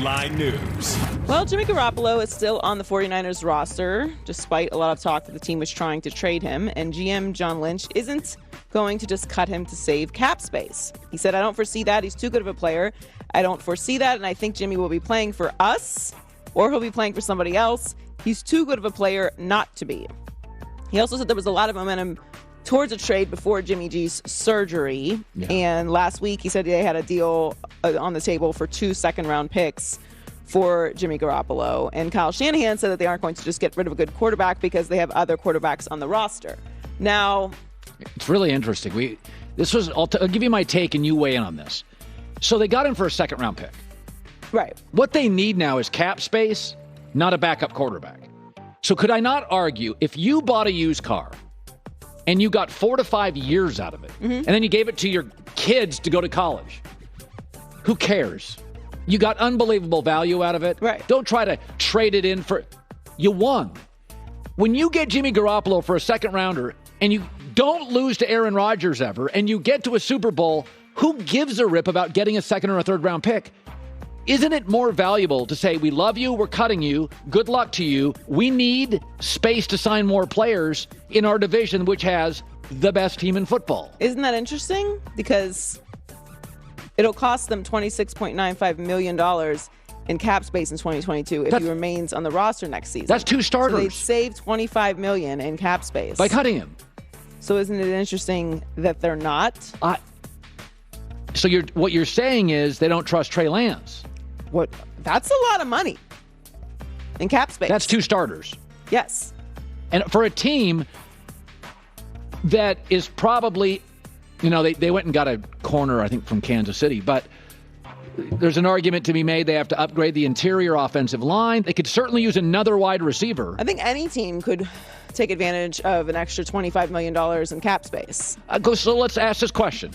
Headline News. Well, Jimmy Garoppolo is still on the 49ers roster, despite a lot of talk that the team was trying to trade him, and GM John Lynch isn't going to just cut him to save cap space. He said, I don't foresee that. He's too good of a player. I don't foresee that, and I think Jimmy will be playing for us, or he'll be playing for somebody else. He's too good of a player not to be. He also said there was a lot of momentum towards a trade before Jimmy G's surgery. Yeah. And last week he said they had a deal on the table for 2 second-round picks for Jimmy Garoppolo. And Kyle Shanahan said that they aren't going to just get rid of a good quarterback because they have other quarterbacks on the roster. Now, it's really interesting. I'll give you my take and you weigh in on this. So they got him for a second-round pick. Right. What they need now is cap space, not a backup quarterback. So could I not argue, if you bought a used car and you got 4 to 5 years out of it, and then you gave it to your kids to go to college, who cares? You got unbelievable value out of it. Right. Don't try to trade it in for... You won. When you get Jimmy Garoppolo for a second rounder and you don't lose to Aaron Rodgers ever and you get to a Super Bowl, who gives a rip about getting a second or a third round pick? Isn't it more valuable to say, we love you, we're cutting you, good luck to you, we need space to sign more players in our division, which has the best team in football? Isn't that interesting? Because it'll cost them $26.95 million in cap space in 2022 if he remains on the roster next season. That's 2 starters. So they'd save $25 million in cap space by cutting him. So isn't it interesting that they're not? So what you're saying is they don't trust Trey Lance. What? That's a lot of money in cap space. That's 2 starters. Yes. And for a team that is probably, they went and got a corner, I think, from Kansas City, but there's an argument to be made they have to upgrade the interior offensive line. They could certainly use another wide receiver. I think any team could take advantage of an extra $25 million in cap space. So let's ask this question.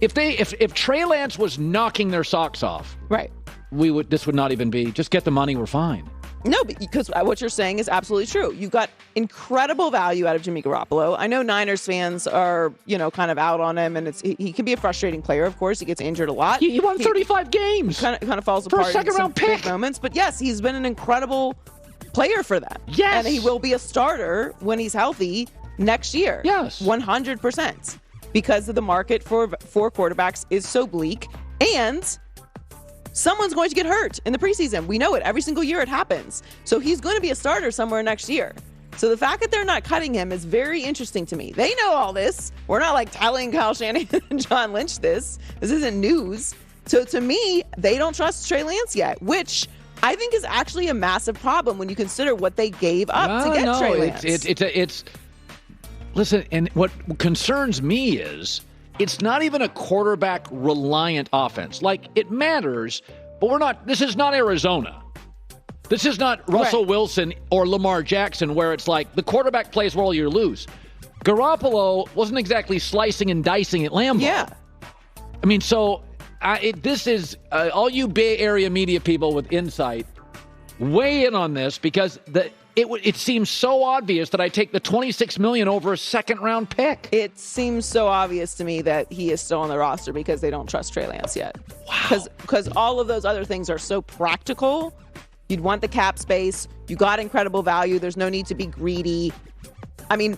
If Trey Lance was knocking their socks off, right, this would not even be, just get the money, we're fine. No, because what you're saying is absolutely true. You've got incredible value out of Jimmy Garoppolo. I know Niners fans are, kind of out on him, and he can be a frustrating player, of course. He gets injured a lot. He won 35 games. Kind of falls apart for a second-round pick. Big moments. But yes, he's been an incredible player for them. Yes. And he will be a starter when he's healthy next year. Yes. 100%. Because of the market for quarterbacks is so bleak, and someone's going to get hurt in the preseason. We know it. Every single year it happens. So he's going to be a starter somewhere next year. So the fact that they're not cutting him is very interesting to me. They know all this. We're not telling Kyle Shanahan and John Lynch this. This isn't news. So to me, they don't trust Trey Lance yet, which I think is actually a massive problem when you consider what they gave up to get Trey Lance. Listen, and what concerns me is it's not even a quarterback-reliant offense. It matters, but this is not Arizona. This is not Russell Wilson or Lamar Jackson where it's the quarterback plays well, you lose. Garoppolo wasn't exactly slicing and dicing at Lambeau. Yeah. I mean, this is all you Bay Area media people with insight, weigh in on this because it seems so obvious that I take the $26 million over a second-round pick. It seems so obvious to me that he is still on the roster because they don't trust Trey Lance yet. Wow. Because all of those other things are so practical. You'd want the cap space. You got incredible value. There's no need to be greedy. I mean,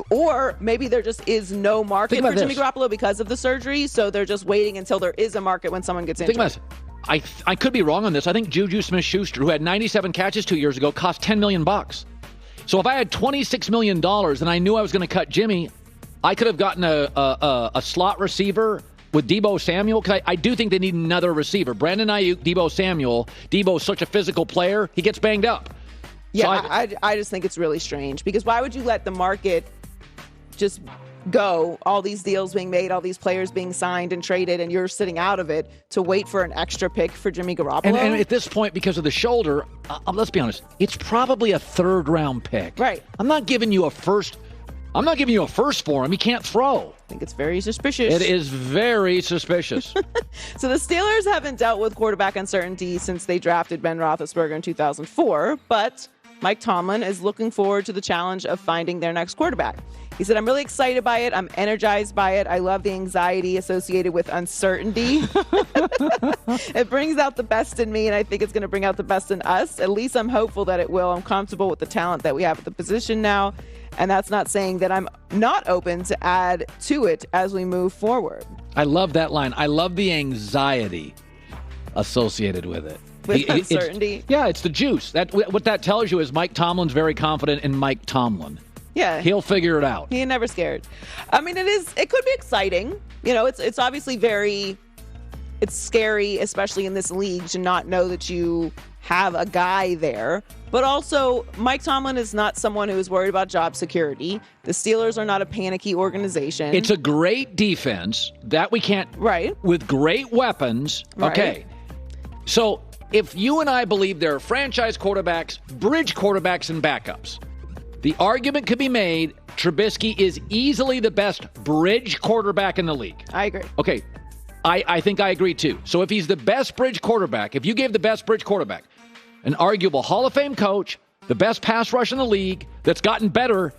or maybe there just is no market for Jimmy Garoppolo because of the surgery, so they're just waiting until there is a market when someone gets injured. Think about this. I could be wrong on this. I think Juju Smith-Schuster, who had 97 catches 2 years ago, cost $10 million. So if I had $26 million and I knew I was going to cut Jimmy, I could have gotten a slot receiver with Deebo Samuel, because I do think they need another receiver. Brandon Ayuk, Deebo Samuel. Deebo's such a physical player, he gets banged up. Yeah, so I just think it's really strange, because why would you let the market just go, all these deals being made, all these players being signed and traded, and you're sitting out of it to wait for an extra pick for Jimmy Garoppolo? And at this point, because of the shoulder, let's be honest, it's probably a third-round pick. Right. I'm not giving you a first for him. He can't throw. I think it's very suspicious. It is very suspicious. So the Steelers haven't dealt with quarterback uncertainty since they drafted Ben Roethlisberger in 2004, but Mike Tomlin is looking forward to the challenge of finding their next quarterback. He said, I'm really excited by it. I'm energized by it. I love the anxiety associated with uncertainty. It brings out the best in me, and I think it's going to bring out the best in us. At least I'm hopeful that it will. I'm comfortable with the talent that we have at the position now, and that's not saying that I'm not open to add to it as we move forward. I love that line. I love the anxiety associated with it. With uncertainty? It's the juice. What that tells you is Mike Tomlin's very confident in Mike Tomlin. Yeah. He'll figure it out. He ain't never scared. I mean, it could be exciting. It's obviously it's scary, especially in this league, to not know that you have a guy there. But also, Mike Tomlin is not someone who is worried about job security. The Steelers are not a panicky organization. It's a great defense that we can't. Right. With great weapons. Right. Okay. So if you and I believe there are franchise quarterbacks, bridge quarterbacks, and backups, the argument could be made Trubisky is easily the best bridge quarterback in the league. I agree. Okay. I think I agree, too. So if he's the best bridge quarterback, if you gave the best bridge quarterback, an arguable Hall of Fame coach, the best pass rush in the league, that's gotten better,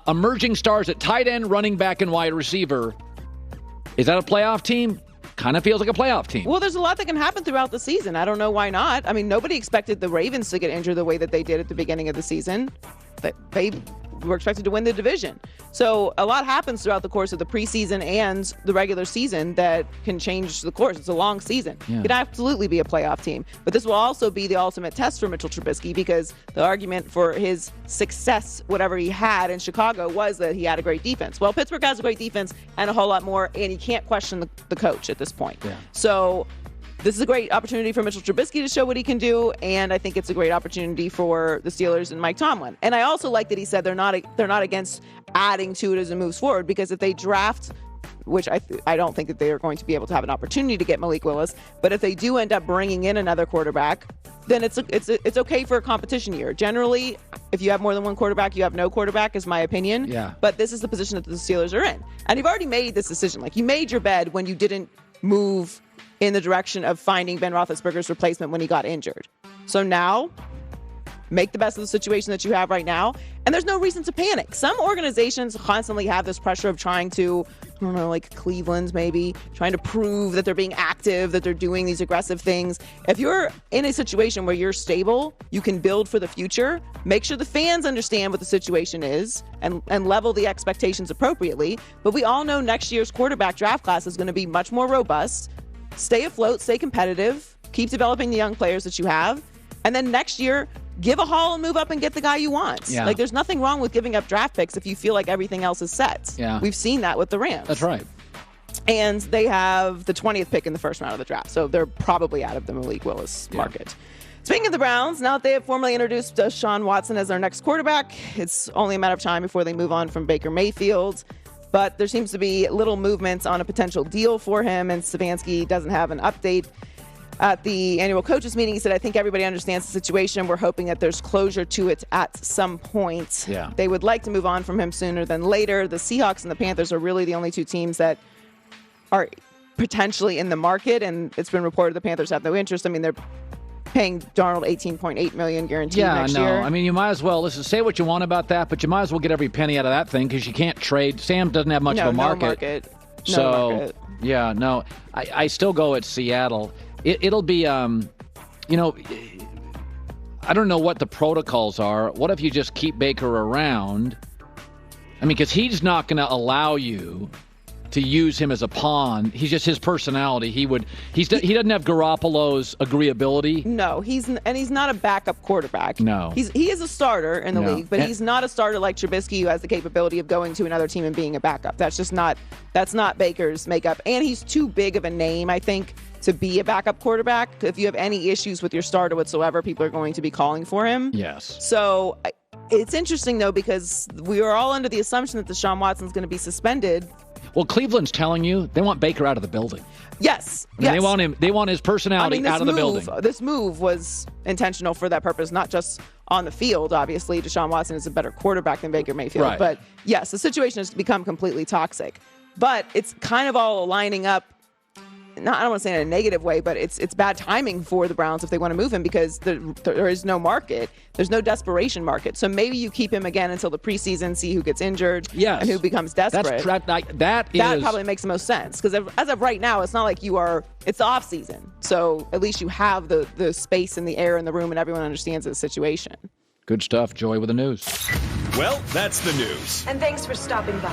emerging stars at tight end, running back, and wide receiver, is that a playoff team? Kind of feels like a playoff team. Well, there's a lot that can happen throughout the season. I don't know why not. I mean, nobody expected the Ravens to get injured the way that they did at the beginning of the season. They were expected to win the division. So a lot happens throughout the course of the preseason and the regular season that can change the course. It's a long season. Yeah. It could absolutely be a playoff team. But this will also be the ultimate test for Mitchell Trubisky, because the argument for his success, whatever he had in Chicago, was that he had a great defense. Well, Pittsburgh has a great defense and a whole lot more, and you can't question the coach at this point. Yeah. So this is a great opportunity for Mitchell Trubisky to show what he can do, and I think it's a great opportunity for the Steelers and Mike Tomlin. And I also like that he said they're not against adding to it as it moves forward, because if they draft, which I don't think that they are going to be able to have an opportunity to get Malik Willis, but if they do end up bringing in another quarterback, then it's okay for a competition year. Generally, if you have more than one quarterback, you have no quarterback, is my opinion. Yeah. But this is the position that the Steelers are in. And you've already made this decision. Like, you made your bed when you didn't move in the direction of finding Ben Roethlisberger's replacement when he got injured. So now, make the best of the situation that you have right now. And there's no reason to panic. Some organizations constantly have this pressure of trying to, I don't know, like Cleveland's maybe, trying to prove that they're being active, that they're doing these aggressive things. If you're in a situation where you're stable, you can build for the future, make sure the fans understand what the situation is and level the expectations appropriately. But we all know next year's quarterback draft class is going to be much more robust. Stay afloat, stay competitive, keep developing the young players that you have. And then next year, give a haul and move up and get the guy you want. Yeah. Like, there's nothing wrong with giving up draft picks if you feel like everything else is set. Yeah. We've seen that with the Rams. That's right. And they have the 20th pick in the first round of the draft. So they're probably out of the Malik Willis market. Speaking of the Browns, now that they have formally introduced Deshaun Watson as their next quarterback, it's only a matter of time before they move on from Baker Mayfield. But there seems to be little movements on a potential deal for him, and Stefanski doesn't have an update. At the annual coaches meeting, he said, I think everybody understands the situation. We're hoping that there's closure to it at some point. Yeah. They would like to move on from him sooner than later. The Seahawks and the Panthers are really the only two teams that are potentially in the market, and it's been reported the Panthers have no interest. I mean, they're paying Darnold $18.8 million guaranteed next year. I mean, you might as well, listen, say what you want about that, but you might as well get every penny out of that thing, because you can't trade. Sam doesn't have much of a market. Yeah, no. I still go at Seattle. It'll be, I don't know what the protocols are. What if you just keep Baker around? I mean, because he's not going to allow you to use him as a pawn. He's just his personality. He doesn't have Garoppolo's agreeability. No, he's not a backup quarterback. No. He is a starter in the league, but he's not a starter like Trubisky, who has the capability of going to another team and being a backup. That's not Baker's makeup. And he's too big of a name, I think, to be a backup quarterback. If you have any issues with your starter whatsoever, people are going to be calling for him. Yes. So it's interesting, though, because we were all under the assumption that Deshaun Watson's going to be suspended. Well, Cleveland's telling you they want Baker out of the building. Yes. They want him. They want his personality out of the building. This move was intentional for that purpose, not just on the field. Obviously, Deshaun Watson is a better quarterback than Baker Mayfield. Right. But yes, the situation has become completely toxic. But it's kind of all lining up don't want to say in a negative way, but it's bad timing for the Browns if they want to move him because there is no market. There's no desperation market. So maybe you keep him again until the preseason, see who gets injured and who becomes desperate. That probably makes the most sense because as of right now, it's not like it's the off season. So at least you have the space and the air in the room and everyone understands the situation. Good stuff. Joy with the news. Well, that's the news. And thanks for stopping by.